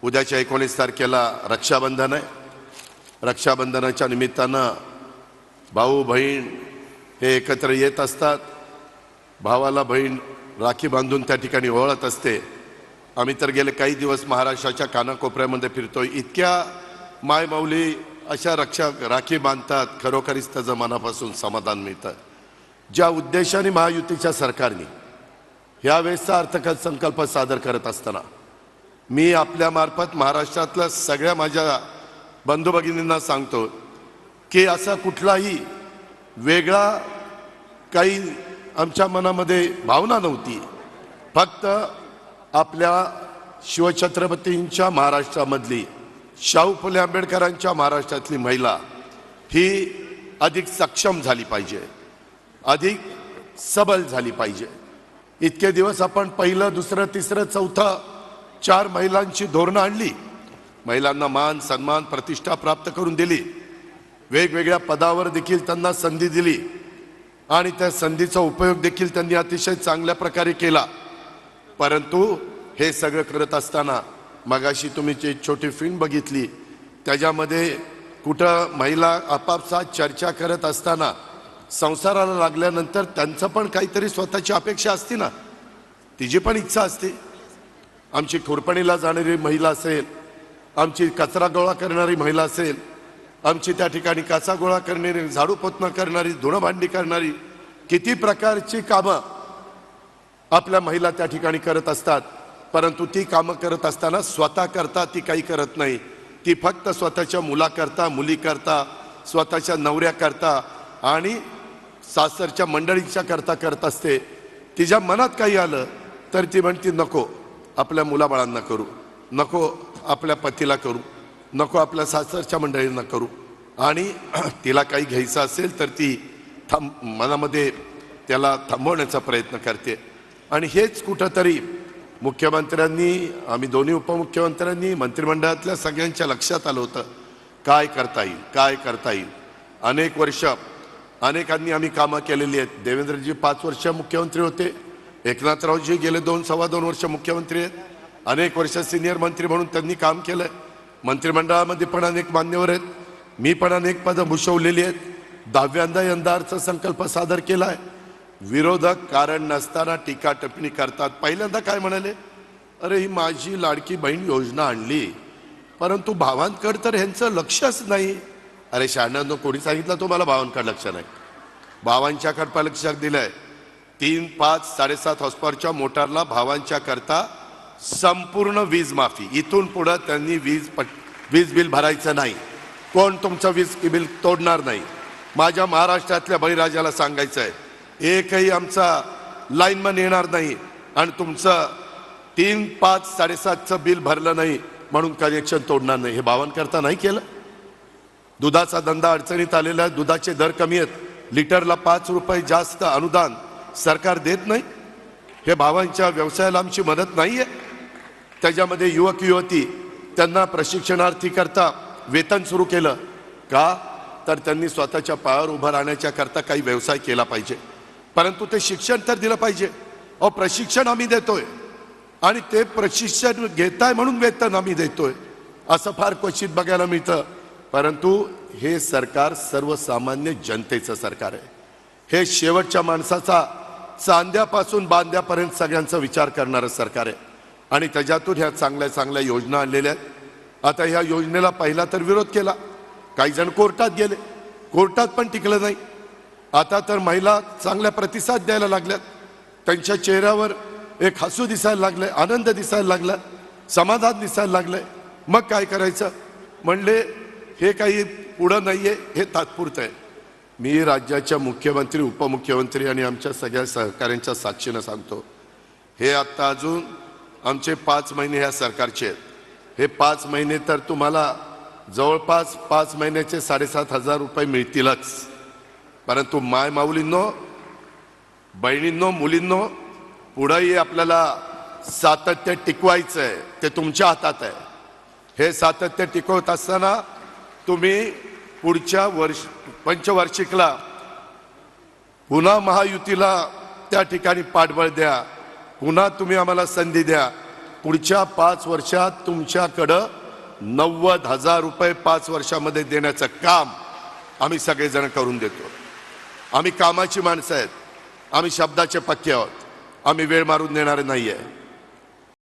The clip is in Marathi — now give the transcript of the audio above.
उद्याच्या 19 तारखेला रक्षाबंधन आहे। रक्षाबंधनाच्या निमित्तानं भाऊ बहीण हे एकत्र येत असतात। भावाला बहीण राखी बांधून त्या ठिकाणी ओवाळत असते। आम्ही तर गेले काही दिवस महाराष्ट्राच्या कानाकोपऱ्यामध्ये फिरतोय। इतक्या मायमाऊली अशा राखी बांधतात, खरोखरीच त्याचं मनापासून समाधान मिळतं। ज्या उद्देशाने महायुतीच्या सरकारने यावेळेसचा अर्थसंकल्प सादर करत असताना मी आपल्या मार्फत महाराष्ट्रातल्या सगळ्या माझ्या बंधू भगिनींना सांगतो की असा कुठलाही वेगळा काही आमच्या मनामध्ये भावना नव्हती। फक्त आपल्या शिवछत्रपतींच्या महाराष्ट्रामधली, शाहू फुले आंबेडकरांच्या महाराष्ट्रातली महिला ही अधिक सक्षम झाली पाहिजे, अधिक सबल झाली पाहिजे। इतके दिवस आपण पहिलं, दुसरं, तिसरं, चौथं 4 महिलांची धोरणं आणली, महिलांना मान सन्मान प्रतिष्ठा प्राप्त करून दिली, वेगवेगळ्या पदावर देखील त्यांना संधी दिली आणि त्या संधीचा उपयोग देखील त्यांनी अतिशय चांगल्या प्रकारे केला। परंतु हे सगळं करत असताना मगाशी तुम्ही जी छोटी फिल्म बघितली त्याच्यामध्ये कुठं महिला आपापसात चर्चा करत असताना संसाराला लागल्यानंतर त्यांचं पण काहीतरी स्वतःची अपेक्षा असते ना, तिची पण इच्छा असते। आमची खुरपणीला जाणारी महिला असेल, आमची कचरा गोळा करणारी महिला असेल, आमची त्या ठिकाणी काचा गोळा करणारी, झाडू पोतना करणारी, धुणं भांडी करणारी, किती प्रकारची कामं आपल्या महिला त्या ठिकाणी करत असतात। परंतु ती कामं करत असताना स्वतः करता ती काही करत नाही। ती फक्त स्वतःच्या मुलाकरता, मुलीकरता, स्वतःच्या नवऱ्याकरता आणि सासरच्या मंडळींच्या करता करत असते। तिच्या मनात काही आलं तर ती म्हणते नको आपल्या मुलाबाळांना करू, नको आपल्या पतीला करू, नको आपल्या सासरच्या मंडळींना करू। आणि तिला काही घ्यायचं असेल तर ती मनामध्ये त्याला थांबवण्याचा प्रयत्न करते। आणि हेच कुठंतरी मुख्यमंत्र्यांनी, आम्ही दोन्ही उपमुख्यमंत्र्यांनी, मंत्रिमंडळातल्या सगळ्यांच्या लक्षात आलं होतं काय करता येईल, काय करता येईल। अनेक वर्ष अनेकांनी आम्ही कामं केलेली आहेत। देवेंद्रजी 5 वर्ष मुख्यमंत्री होते, एकनाथरावजी गेले 2-2.25 वर्ष मुख्यमंत्री आहेत, अनेक वर्ष सिनियर मंत्री म्हणून त्यांनी काम केलंय। मंत्रिमंडळामध्ये पण अनेक मान्यवर आहेत, मी पण अनेक पदं भूषवलेली आहेत। 10व्यांदा यंदा अर्थसंकल्प सादर केला आहे। विरोधक कारण नसताना टीका टिप्पणी करतात। पहिल्यांदा काय म्हणाले, अरे ही माझी लाडकी बहीण योजना आणली, परंतु भावांकडे तर ह्यांचं लक्षच नाही। अरे शहाण्यांनो, कोणी सांगितलं तुम्हाला भावांकडे लक्ष नाही? भावांच्याकडे लक्ष दिलंय। 3, 5, 7.5 हॉर्सपॉवरच्या मोटारला भावांच्या करता संपूर्ण वीज माफी। इथून पुढे त्यांनी वीज बिल भरायचं नाही, कोण तुमचं वीज बिल तोडणार नाही। माझ्या महाराष्ट्रातल्या बळीराजाला सांगायचं आहे, एकही आमचा लाईनमन येणार नाही आणि तुमचं 3, 5, 7.5चं बिल भरलं नाही म्हणून कनेक्शन तोडणार नाही। हे भावांकरता नाही केलं। दुधाचा धंदा अडचणीत आलेला आहे, दुधाचे दर कमी आहेत, लिटरला 5 रुपये जास्त अनुदान सरकार देत नाही। हे भावांच्या व्यवसायाला आमची मदत नाही आहे। त्याच्यामध्ये युवक युवती त्यांना प्रशिक्षणार्थी करता वेतन सुरू केलं का, तर त्यांनी स्वतःच्या पायावर उभं राहण्याच्या करता काही व्यवसाय केला पाहिजे, परंतु ते शिक्षण तर दिलं पाहिजे। अहो प्रशिक्षण आम्ही देतोय आणि ते प्रशिक्षण घेताय म्हणून वेतन आम्ही देतोय, असं फार क्वचित बघायला मिळतं। परंतु हे सरकार सर्वसामान्य जनतेचं सरकार आहे। हे शेवटच्या माणसाचा चांद्यापासून बांध्यापर्यंत सगळ्यांचा विचार करणारं सरकार आहे आणि त्याच्यातून ह्या चांगल्या चांगल्या योजना आणलेल्या आहेत। आता ह्या योजनेला पहिला तर विरोध केला, काही जण कोर्टात गेले, कोर्टात पण टिकलं नाही। आता तर महिला चांगल्या प्रतिसाद द्यायला लागल्यात, त्यांच्या चेहऱ्यावर एक हसू दिसायला लागलंय, आनंद दिसायला लागला, समाधान दिसायला लागलंय। मग काय करायचं म्हणले, हे काही पुढं नाहीये, हे तात्पुरतं आहे। मी राज्याच्या मुख्यमंत्री, उपमुख्यमंत्री आणि आमच्या सगळ्या सहकाऱ्यांच्या साक्षीनं सांगतो, हे आत्ता अजून आमचे 5 महिने ह्या सरकारचे आहेत। हे 5 महिने तर तुम्हाला जवळपास 5 महिन्याचे 7,500 रुपये मिळतीलच। परंतु माय माऊलींनो, बहिणींनो, मुलींनो, पुढेही आपल्याला सातत्य टिकवायचं आहे, ते तुमच्या हातात आहे। हे सातत्य टिकवत असताना तुम्ही पुढच्या पंचवार्षिकला पुन्हा महायुतीला त्या ठिकाणी पाठबळ द्या, पुन्हा तुम्ही आम्हाला संधी द्या, पुढच्या 5 वर्षात तुमच्याकडं 90,000 रुपये 5 वर्षामध्ये देण्याचं काम आम्ही सगळेजण करून देतो. आम्ही कामाची माणसं आहेत, आम्ही शब्दाचे पक्के आहोत, आम्ही वेळ मारून देणारे नाही आहे.